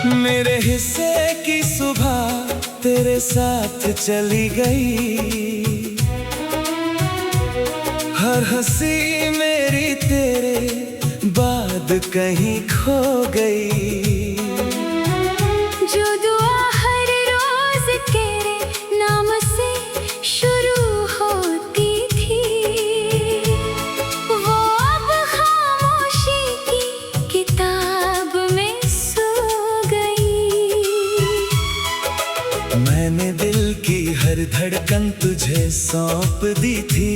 मेरे हिस्से की सुबह तेरे साथ चली गई, हर हंसी मेरी तेरे बाद कहीं खो गई। जो दुआ हर रोज तेरे नाम से शुरू होती थी, वो अब खामोशी की किताब में सो गई। मैंने दिल की हर धड़कन तुझे सौंप दी थी,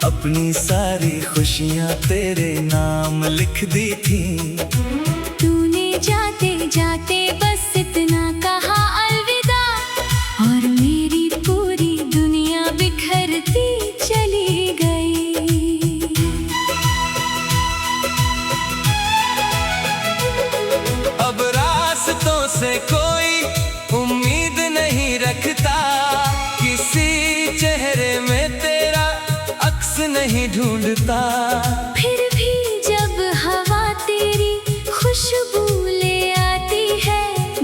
अपनी सारी खुशियाँ तेरे नाम लिख दी थी। तूने जाते जाते बस इतना कहा अलविदा, और मेरी पूरी दुनिया बिखरती चली गई। अब रास्तों से कोई उम्मीद नहीं रखता, किसी चेहरे में तेरा अक्स नहीं ढूंढता। फिर भी जब हवा तेरी खुशबू ले आती है,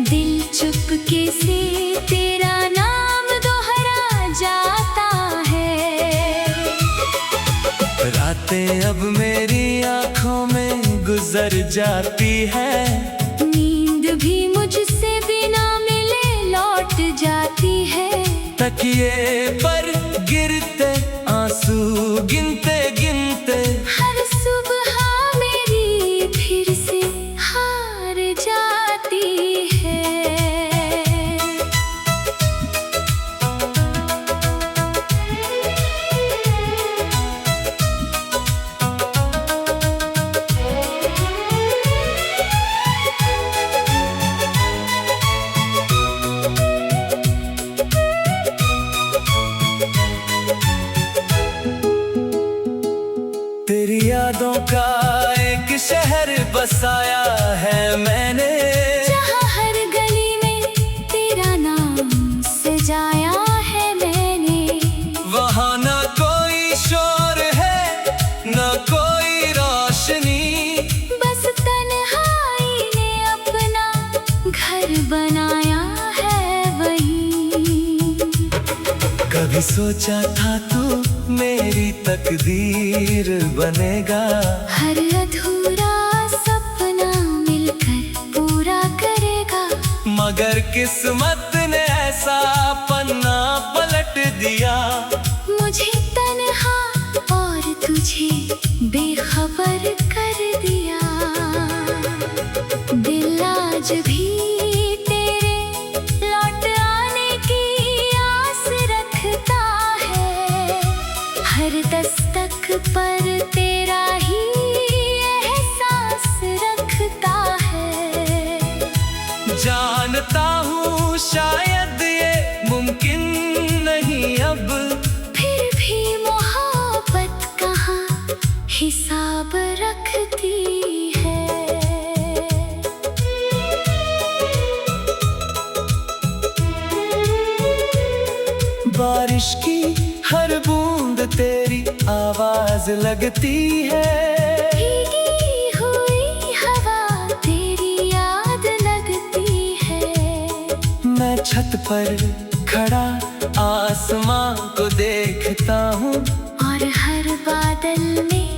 दिल चुपके से तेरा नाम दोहरा जाता है। रातें अब मेरी आंखों में गुजर जाती है, नींद भी मुझसे बिना मिले लौट जाती है। तकिए पर गिरते आंसू गिनते गिनते हर सुबह मेरी फिर से हार जाती है। तेरी यादों का एक शहर बसाया है मैंने, जहाँ हर गली में तेरा नाम सजाया है मैंने। वहाँ ना कोई शोर है ना कोई रोशनी, बस तन्हाई ने अपना घर बनाया है वहीं। कभी सोचा था तू मेरी तकदीर बनेगा, हर अधूरा सपना मिलकर पूरा करेगा। मगर किस्मत ने ऐसा पन्ना पलट दिया। मुझे तन्हा और तुझे बेखबर कर दिया। दिल आज भी तेरे लौट आने की आस रखता है, हर दस्तक पर तेरा ही एहसास रखता है। जानता हूँ शायद ये मुमकिन नहीं अब, फिर भी मोहब्बत कहाँ हिसाब रखती है। बारिश की हर बूंद तेरी आवाज लगती है, भीगी हुई हवा तेरी याद लगती है। मैं छत पर खड़ा आसमां को देखता हूँ, और हर बादल में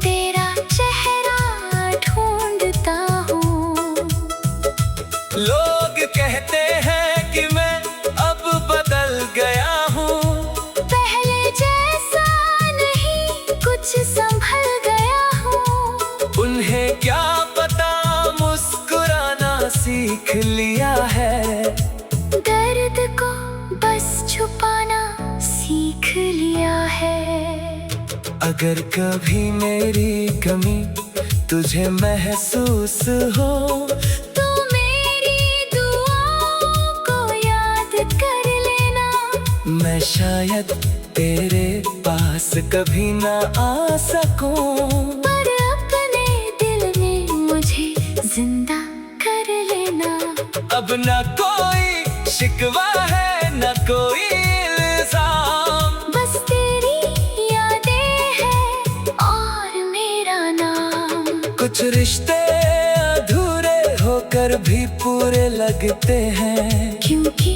तेरा चेहरा ढूंढता हूँ। लोग कहते हैं कि मैं अब बदल गया हूँ, पहले जैसा नहीं कुछ संभल गया हूँ। उन्हें क्या पता मुस्कुराना सीख लिया है, दर्द को बस छुपाना सीख लिया है। अगर कभी मेरी कमी तुझे महसूस हो, तो मेरी दुआओं को याद कर लेना। मैं शायद तेरे पास कभी ना आ सकूं, पर अपने दिल में मुझे जिंदा कर लेना। अब ना कोई शिकवा है ना कोई इल्जाम, बस तेरी यादें हैं और मेरा नाम। कुछ रिश्ते अधूरे होकर मगर भी पूरे लगते हैं, क्योंकि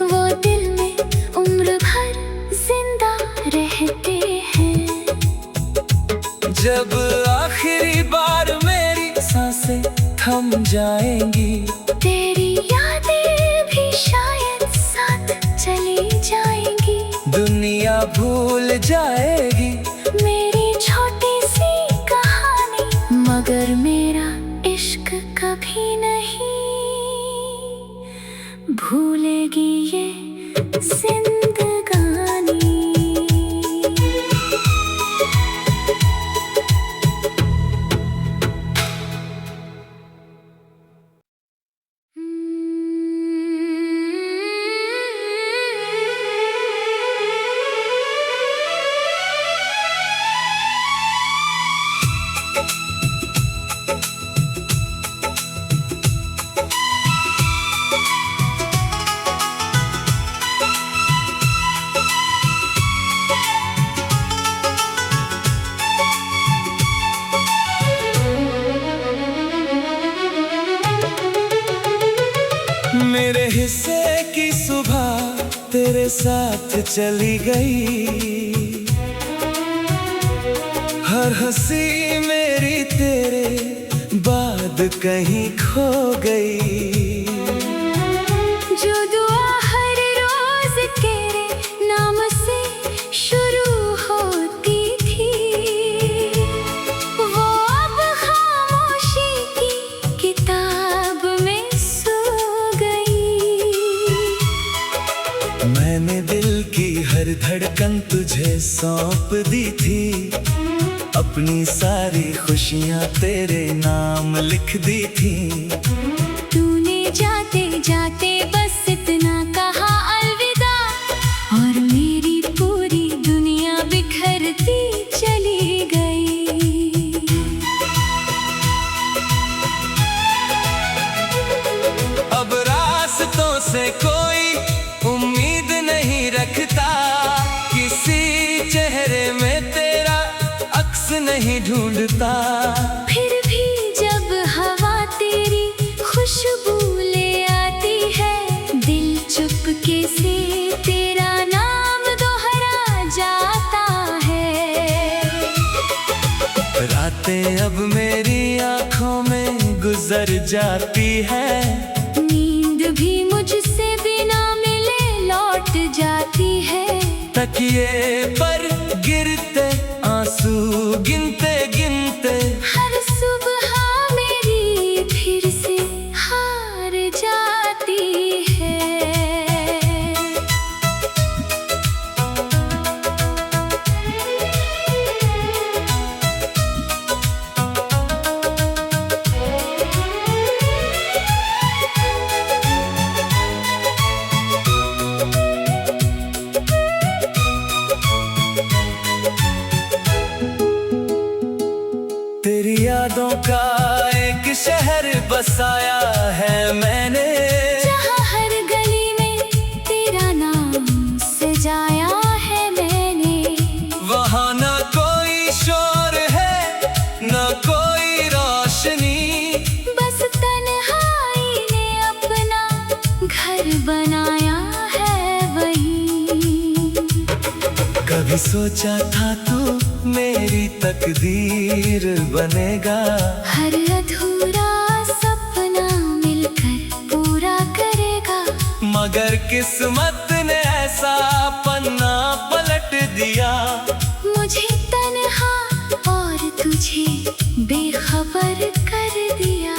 वो दिल में उम्र भर जिंदा रहते हैं। जब आखिरी बार मेरी सांसें थम जाएंगी, तेरी यादें भी शायद साथ चली जाएंगी। दुनिया भूल जाएगी मेरी छोटी सी कहानी, मगर मेरा इश्क कभी नहीं भूलेगी ये जिंदगानी। मेरे हिस्से की सुबह तेरे साथ चली गई, हर हंसी मेरी तेरे बाद कहीं खो गई। जो दुआ हर रोज तेरे नाम से शुरू होती थी, वो अब खामोशी की किताब में सो गई। मैंने दिल की हर धड़कन तुझे सौंप दी थी, अपनी सारी खुशियाँ तेरे नाम लिख दी थी। तूने जाते जाते बस इतना कहा अलविदा, और मेरी पूरी दुनिया बिखरती चली गई। अब रास्तों से कोई उम्मीद नहीं रखता, किसी चेहरे में तेरा अक्स नहीं ढूंढता। फिर भी जब हवा तेरी खुशबू ले आती है, दिल चुपके से तेरा नाम दोहरा जाता है। रातें अब मेरी आंखों में गुजर जाती है, नींद भी मुझसे बिना मिले लौट जाती है। तकिए पर गिरते आंसू गिनते गिनते हर सुबह मेरी फिर से हार जाती है। तेरी यादों का एक शहर बसाया है मैंने, जहाँ हर गली में तेरा नाम सजाया है मैंने। वहाँ ना कोई शोर है ना कोई रोशनी, बस तन्हाई ने अपना घर बनाया है वहीं। कभी सोचा था तू मेरी तकदीर बनेगा, हर अधूरा सपना मिलकर पूरा करेगा। मगर किस्मत ने ऐसा पन्ना पलट दिया, मुझे तन्हा और तुझे बेखबर कर दिया।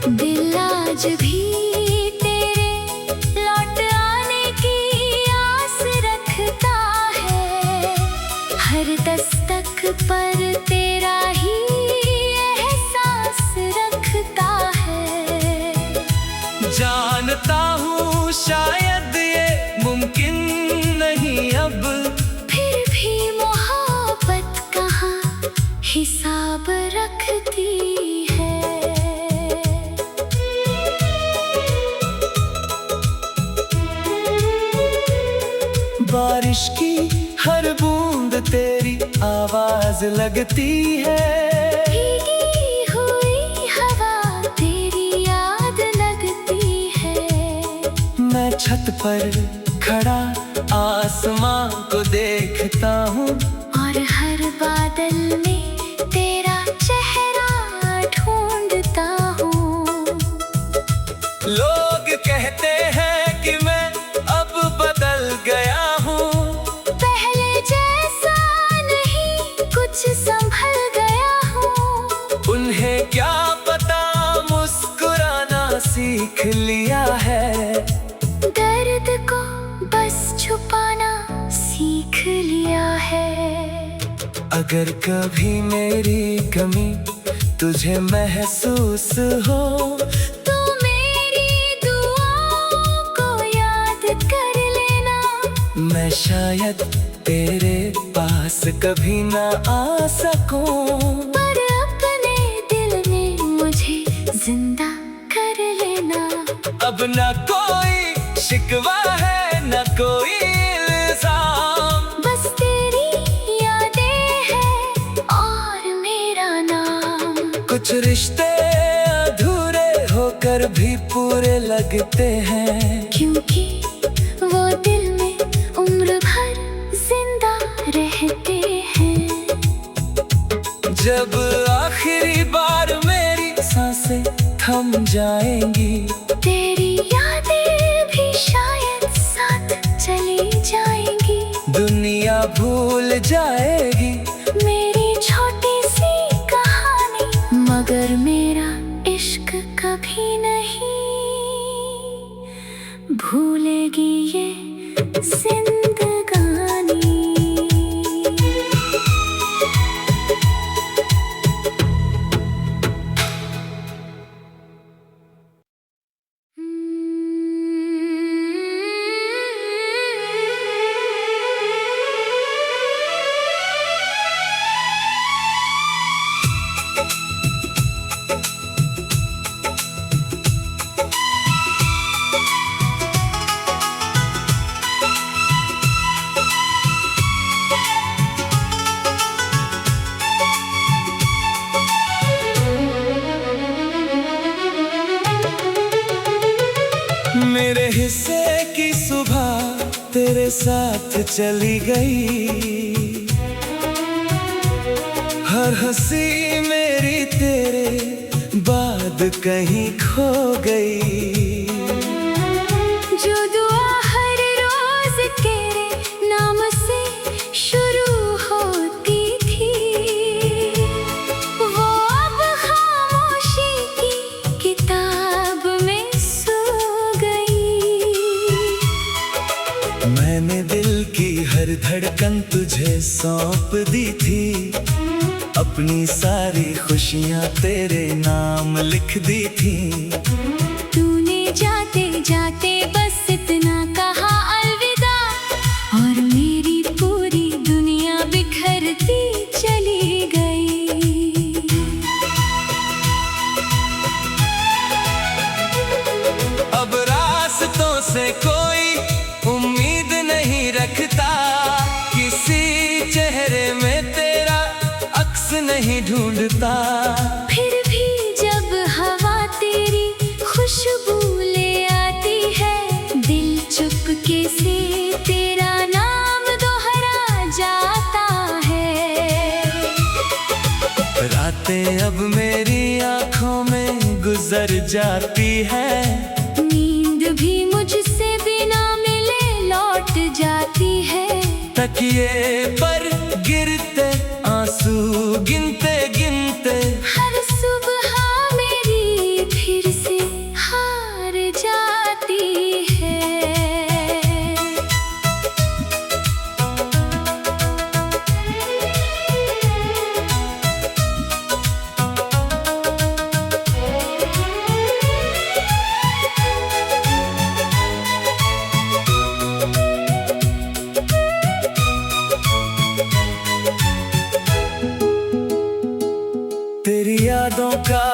दिल आज भी तेरे लौट आने की आस रखता है, हर दस्तक पर तेरा ही एहसास रखता है। जानता हूँ शायद ये मुमकिन नहीं अब, फिर भी मोहब्बत कहाँ हिसाब रखती है। बारिश की हर बूंद तेरी आवाज लगती है, भीगी हुई हवा छत पर खड़ा आसमां को देखता हूँ, और हर बादल में तेरा चेहरा ढूंढता हूँ। लोग कहते हैं कि मैं अब बदल गया हूँ, पहले जैसा नहीं कुछ संभल गया हूँ। उन्हें क्या पता मुस्कुराना सीख लिया है, दर्द को बस छुपाना सीख लिया है। अगर कभी मेरी कमी तुझे महसूस हो, तो मेरी दुआओं को याद कर लेना। मैं शायद तेरे पास कभी ना आ सकूं, पर अपने दिल में मुझे जिंदा कर लेना। अब न कोई शिकवा है न कोई इल्जाम, बस तेरी यादें हैं और मेरा नाम। कुछ रिश्ते अधूरे होकर भी पूरे लगते हैं, क्योंकि वो दिल में उम्र भर जिंदा रहते हैं। जब आखिरी बार मेरी सांसें थम जाएंगी, तेरी यादें भी शायद साथ चली जाएंगी। दुनिया भूल जाएगी मेरी छोटी सी कहानी, मगर मेरा इश्क कभी नहीं भूलेगी ये जिंदगानी। मेरे हिस्से की सुबह तेरे साथ चली गई, हर हंसी मेरी तेरे बाद कहीं खो गई। जो दुआ हर रोज तेरे नाम से शुरू होती थी, वो अब खामोशी की किताब में सो गई। मैंने दिल की हर धड़कन तुझे सौंप दी थी, अपनी सारी खुशियाँ तेरे नाम लिख दी थी। तूने जाते जाते बस इतना कहा अलविदा, और मेरी पूरी दुनिया बिखरती चली गई। अब रास्तों से कोई उम्मीद नहीं रखता, किसी चेहरे में तेरा अक्स नहीं ढूंढता। फिर भी जब हवा तेरी खुशबू ले आती है, दिल चुपके से तेरा नाम दोहरा जाता है। रातें अब मेरी आंखों में गुजर जाती है, नींद भी मुझसे बिना मिले लौट जाती है। तकिए पर गिरते आंसू गिनते गिनते हर सुबह मेरी फिर से हार जाती है। तेरी यादों का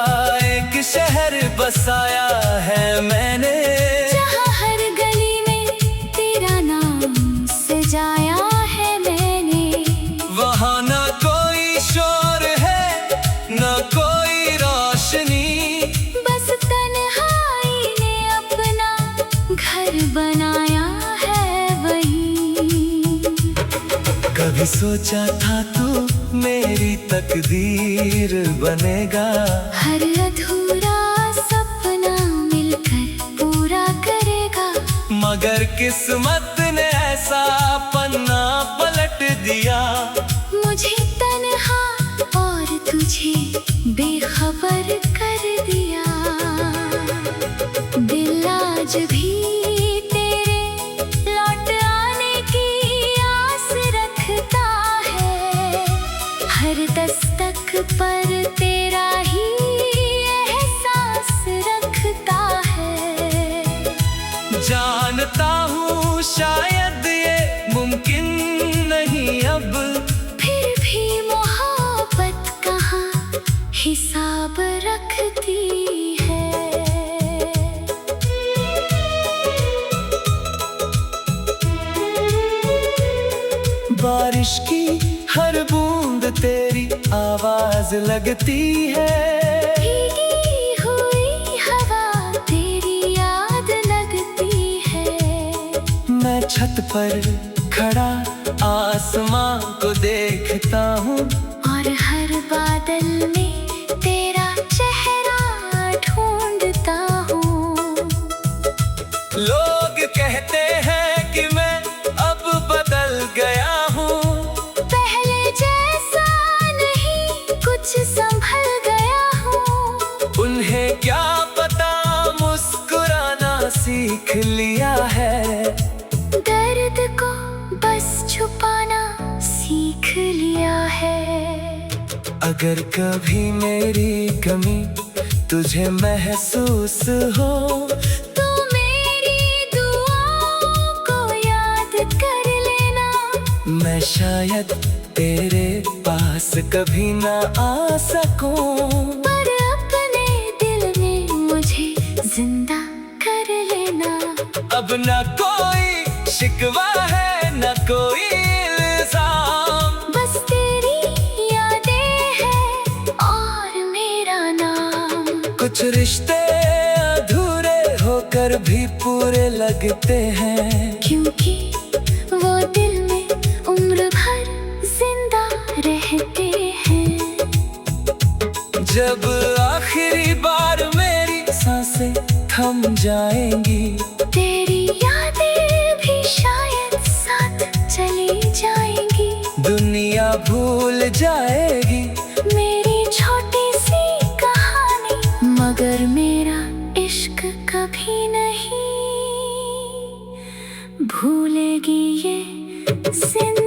एक शहर बसाया है मैंने, जहाँ हर गली में तेरा नाम सजाया है मैंने। वहाँ न कोई शोर है न कोई रोशनी, बस तन्हाई ने अपना घर बना कभी सोचा था तू मेरी तकदीर बनेगा। हर अधूरा सपना मिलकर पूरा करेगा। मगर किस्मत ने ऐसा पन्ना पलट दिया, मुझे तन्हा और तुझे बेखबर कर दिया। दिल आज भी तेरे लौट आने की आस रखता है। हर दस्तक पर तेरा ही एहसास रखता है। जानता हूँ शायद ये मुमकिन नहीं अब, फिर भी मोहब्बत कहाँ हिसाब रखती है। बारिश की हर बूंद तेरी आवाज लगती है। भीगी हुई हवा तेरी याद लगती है। मैं छत पर खड़ा आसमां को देखता हूँ, और हर बादल में तेरा चेहरा ढूंढता हूँ। लोग कहते हैं कि मैं अब बदल गया हूँ, पहले जैसा नहीं कुछ संभल गया हूँ। उन्हें क्या पता मुस्कुराना सीख लिया है। दर्द को बस छुपाना सीख लिया है। अगर कभी मेरी कमी तुझे महसूस हो, तो मेरी दुआओं को याद कर लेना। मैं शायद तेरे पास कभी ना आ सकूं, पर अपने दिल में मुझे जिंदा कर लेना। अब न कोई शिकवा है न कोई इल्जाम, बस तेरी यादें हैं और मेरा नाम। कुछ रिश्ते अधूरे होकर भी पूरे लगते हैं, क्योंकि वो दिल में उम्र भर जिंदा रहते हैं। जब आखिरी बार मेरी सांसें थम जाएंगी, तेरी यादें भी शायद साथ चली जाएंगी। दुनिया भूल जाएगी मेरी छोटी सी कहानी, मगर मेरा इश्क कभी नहीं भूलेगी ये जिंदगी।